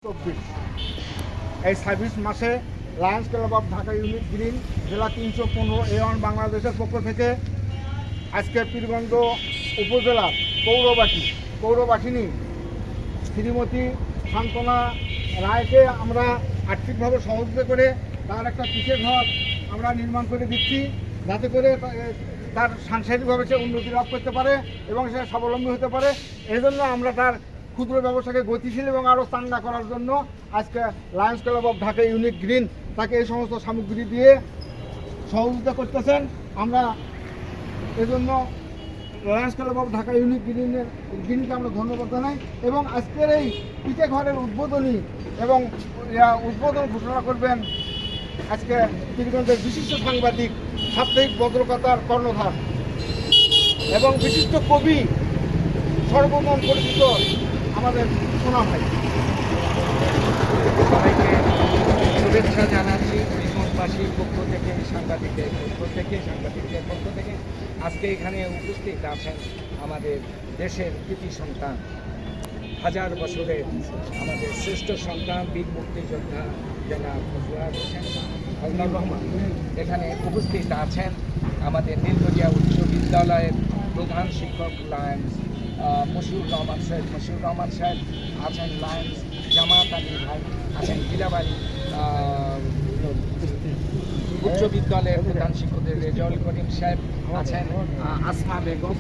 এই ২৬ মাসে Lions Club of Dhaka Unit green জেলা ৩১৫ বাংলাদেশের পক্ষ থেকে আজকে পীরগঞ্জ উপজেলার পৌরবাসিনী শ্রীমতী সান্ত্বনা রায়কে আমরা আর্থিকভাবে সহযোগিতা করে তার একটা পিসের ঘর আমরা নির্মাণ করে দিচ্ছি, যাতে করে তার সাংসারিকভাবে সে উন্নতি লাভ করতে পারে এবং সে স্বাবলম্বী হতে পারে। এই জন্য আমরা তার ক্ষুদ্র ব্যবসাকে গতিশীল এবং আরও চাঙ্গা করার জন্য আজকে Lions Club of Dhaka Unit Green তাকে এই সমস্ত সামগ্রী দিয়ে সহযোগিতা করতেছেন। আমরা এজন্য Lions Club of Dhaka Unit গ্রিনকে আমরা ধন্যবাদ জানাই এবং আজকের এই পিঠে ঘরের উদ্বোধনী এবং উদ্বোধন ঘোষণা করবেন আজকে পীরগঞ্জের বিশিষ্ট সাংবাদিক, সাপ্তাহিক বজ্রকথার কর্ণধার এবং বিশিষ্ট কবি, সর্বমন পরিচিত আমাদের সোনা ভাই। সবাইকে শুভেচ্ছা জানাচ্ছি পীরগঞ্জবাসীর পক্ষ থেকে, সাংবাদিকদের পক্ষ থেকে। আজকে এখানে উপস্থিত আছেন আমাদের দেশের কৃতি সন্তান, হাজার বছরের আমাদের শ্রেষ্ঠ সন্তান, বীর মুক্তিযোদ্ধা জনাব ফজলুল হোসেন ফজলুর রহমান। এখানে উপস্থিত আছেন আমাদের নীলগঞ্জিয়া উচ্চ বিদ্যালয়ের প্রধান শিক্ষক লায়ন্স মশিউর রহমান সাহেব, আছেন লায়ন্স জামাত আলী ভাই, আছেন গিরাবাড়ি উচ্চ বিদ্যালয়ের প্রধান শিক্ষকের রেজাউল করিম সাহেব, আছেন আসমা বেগম।